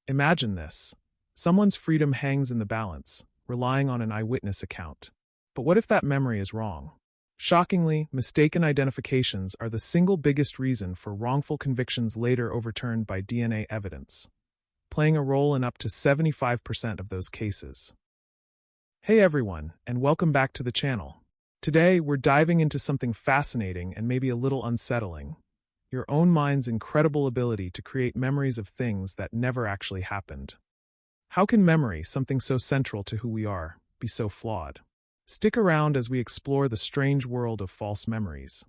Imagine this. Someone's freedom hangs in the balance, relying on an eyewitness account. But what if that memory is wrong? Shockingly, mistaken identifications are the single biggest reason for wrongful convictions later overturned by DNA evidence, playing a role in up to 75% of those cases. Hey everyone, and welcome back to the channel. Today, we're diving into something fascinating and maybe a little unsettling: your own mind's incredible ability to create memories of things that never actually happened. How can memory, something so central to who we are, be so flawed? Stick around as we explore the strange world of false memories.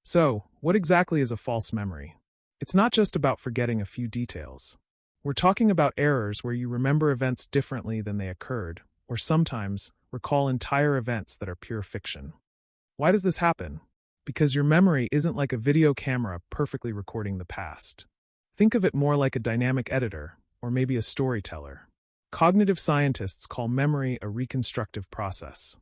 So, what exactly is a false memory? It's not just about forgetting a few details. We're talking about errors where you remember events differently than they occurred, or sometimes recall entire events that are pure fiction. Why does this happen? Because your memory isn't like a video camera perfectly recording the past. Think of it more like a dynamic editor, or maybe a storyteller. Cognitive scientists call memory a reconstructive process.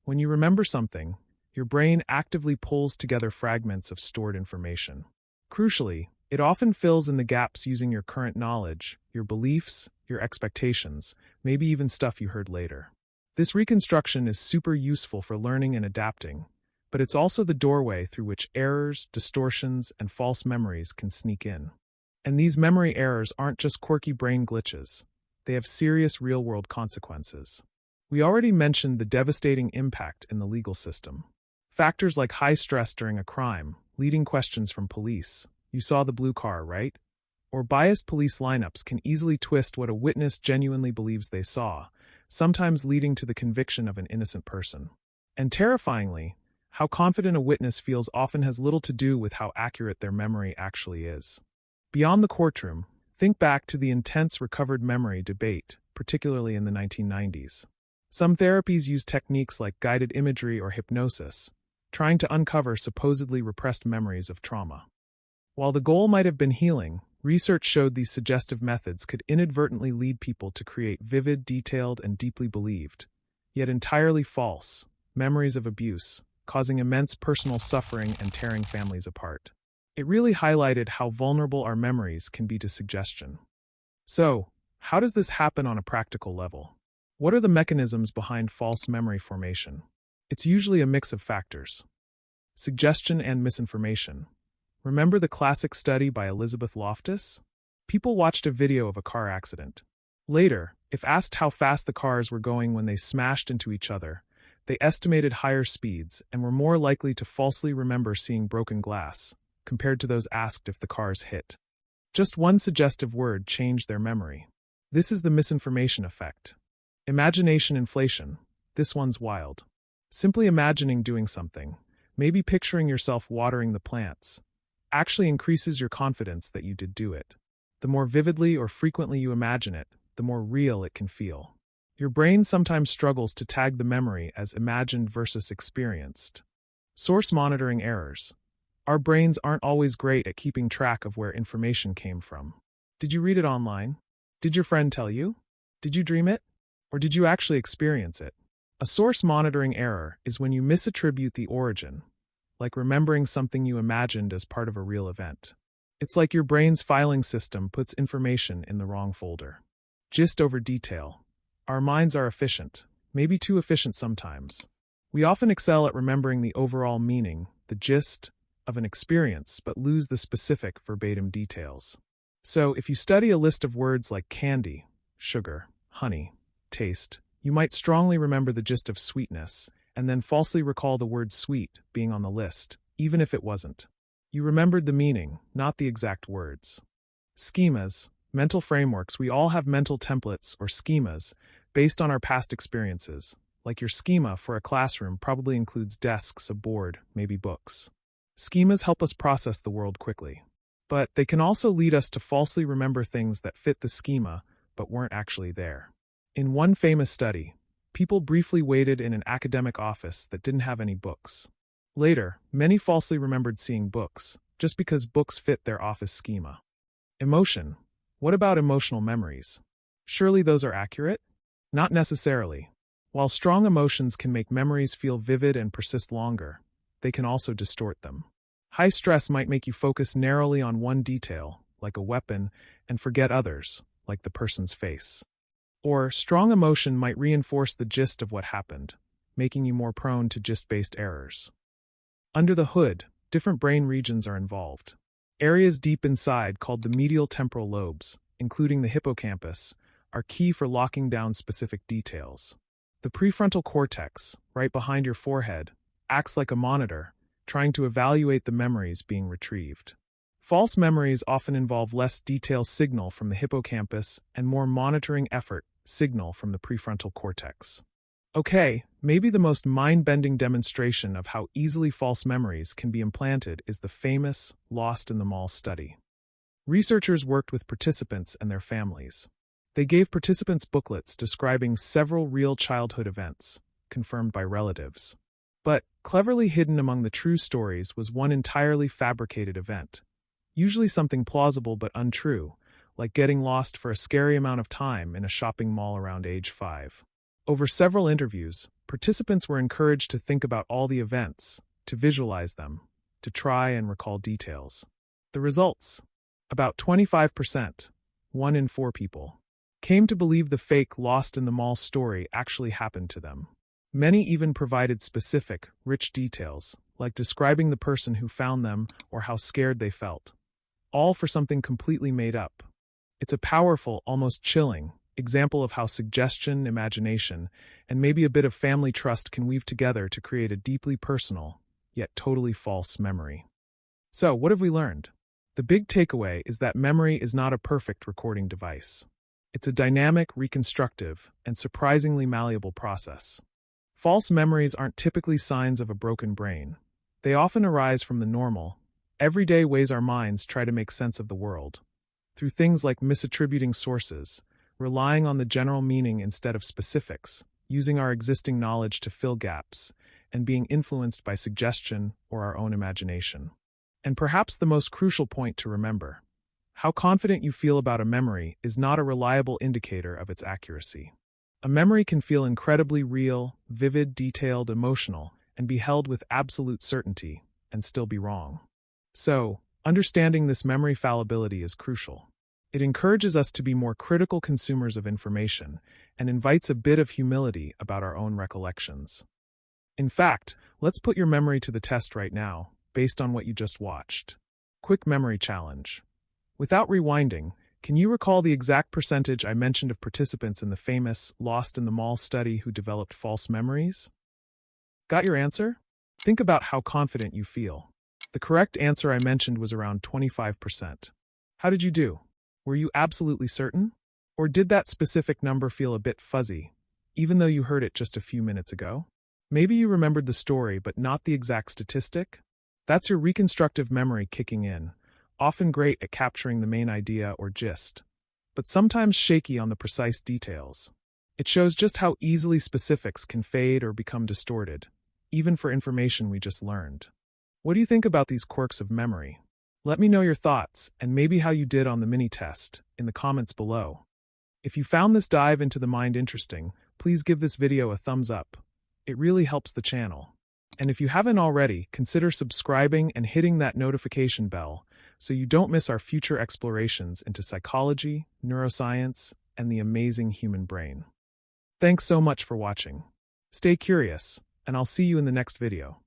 When you remember something, your brain actively pulls together fragments of stored information. Crucially, it often fills in the gaps using your current knowledge, your beliefs, your expectations, maybe even stuff you heard later. This reconstruction is super useful for learning and adapting, but it's also the doorway through which errors, distortions, and false memories can sneak in. And these memory errors aren't just quirky brain glitches. They have serious real-world consequences. We already mentioned the devastating impact in the legal system. Factors like high stress during a crime, leading questions from police, "You saw the blue car, right?" or biased police lineups can easily twist what a witness genuinely believes they saw, sometimes leading to the conviction of an innocent person. And terrifyingly, how confident a witness feels often has little to do with how accurate their memory actually is. Beyond the courtroom, think back to the intense recovered memory debate, particularly in the 1990s. Some therapies use techniques like guided imagery or hypnosis, trying to uncover supposedly repressed memories of trauma. While the goal might have been healing, research showed these suggestive methods could inadvertently lead people to create vivid, detailed, and deeply believed, yet entirely false, memories of abuse, causing immense personal suffering and tearing families apart. It really highlighted how vulnerable our memories can be to suggestion. So, how does this happen on a practical level? What are the mechanisms behind false memory formation? It's usually a mix of factors: suggestion and misinformation. Remember the classic study by Elizabeth Loftus? People watched a video of a car accident. Later, if asked how fast the cars were going when they smashed into each other, they estimated higher speeds and were more likely to falsely remember seeing broken glass, compared to those asked if the cars hit. Just one suggestive word changed their memory. This is the misinformation effect. Imagination inflation. This one's wild. Simply imagining doing something, maybe picturing yourself watering the plants, actually increases your confidence that you did do it. The more vividly or frequently you imagine it, the more real it can feel. Your brain sometimes struggles to tag the memory as imagined versus experienced. Source monitoring errors. Our brains aren't always great at keeping track of where information came from. Did you read it online? Did your friend tell you? Did you dream it? Or did you actually experience it? A source monitoring error is when you misattribute the origin, like remembering something you imagined as part of a real event. It's like your brain's filing system puts information in the wrong folder. Gist over detail. Our minds are efficient, maybe too efficient sometimes. We often excel at remembering the overall meaning, the gist, of an experience, but lose the specific verbatim details. So, if you study a list of words like candy, sugar, honey, taste, you might strongly remember the gist of sweetness, and then falsely recall the word sweet being on the list, even if it wasn't. You remembered the meaning, not the exact words. Schemas, mental frameworks. We all have mental templates or schemas based on our past experiences. Like your schema for a classroom probably includes desks, a board, maybe books. Schemas help us process the world quickly, but they can also lead us to falsely remember things that fit the schema but weren't actually there. In one famous study, people briefly waited in an academic office that didn't have any books. Later, many falsely remembered seeing books, just because books fit their office schema. Emotion. What about emotional memories? Surely those are accurate? Not necessarily. While strong emotions can make memories feel vivid and persist longer, they can also distort them. High stress might make you focus narrowly on one detail, like a weapon, and forget others, like the person's face. Or strong emotion might reinforce the gist of what happened, making you more prone to gist-based errors. Under the hood, different brain regions are involved. Areas deep inside, called the medial temporal lobes, including the hippocampus, are key for locking down specific details. The prefrontal cortex, right behind your forehead, acts like a monitor, trying to evaluate the memories being retrieved. False memories often involve less detailed signal from the hippocampus and more monitoring effort signal from the prefrontal cortex. Okay, maybe the most mind-bending demonstration of how easily false memories can be implanted is the famous Lost in the Mall study. Researchers worked with participants and their families. They gave participants booklets describing several real childhood events, confirmed by relatives. But, cleverly hidden among the true stories was one entirely fabricated event. Usually something plausible but untrue, like getting lost for a scary amount of time in a shopping mall around age 5. Over several interviews, participants were encouraged to think about all the events, to visualize them, to try and recall details. The results? About 25%, 1 in 4 people, came to believe the fake Lost in the Mall story actually happened to them. Many even provided specific, rich details, like describing the person who found them or how scared they felt. All for something completely made up. It's a powerful, almost chilling, example of how suggestion, imagination, and maybe a bit of family trust can weave together to create a deeply personal, yet totally false memory. So, what have we learned? The big takeaway is that memory is not a perfect recording device. It's a dynamic, reconstructive, and surprisingly malleable process. False memories aren't typically signs of a broken brain. They often arise from the normal, everyday ways our minds try to make sense of the world. Through things like misattributing sources, relying on the general meaning instead of specifics, using our existing knowledge to fill gaps, and being influenced by suggestion or our own imagination. And perhaps the most crucial point to remember: how confident you feel about a memory is not a reliable indicator of its accuracy. A memory can feel incredibly real, vivid, detailed, emotional, and be held with absolute certainty, and still be wrong. So, understanding this memory fallibility is crucial. It encourages us to be more critical consumers of information and invites a bit of humility about our own recollections. In fact, let's put your memory to the test right now, based on what you just watched. Quick memory challenge. Without rewinding, can you recall the exact percentage I mentioned of participants in the famous Lost in the Mall study who developed false memories? Got your answer? Think about how confident you feel. The correct answer I mentioned was around 25%. How did you do? Were you absolutely certain? Or did that specific number feel a bit fuzzy, even though you heard it just a few minutes ago? Maybe you remembered the story but not the exact statistic? That's your reconstructive memory kicking in, often great at capturing the main idea or gist, but sometimes shaky on the precise details. It shows just how easily specifics can fade or become distorted, even for information we just learned. What do you think about these quirks of memory? Let me know your thoughts and maybe how you did on the mini-test in the comments below. If you found this dive into the mind interesting, please give this video a thumbs up. It really helps the channel. And if you haven't already, consider subscribing and hitting that notification bell so you don't miss our future explorations into psychology, neuroscience, and the amazing human brain. Thanks so much for watching. Stay curious, and I'll see you in the next video.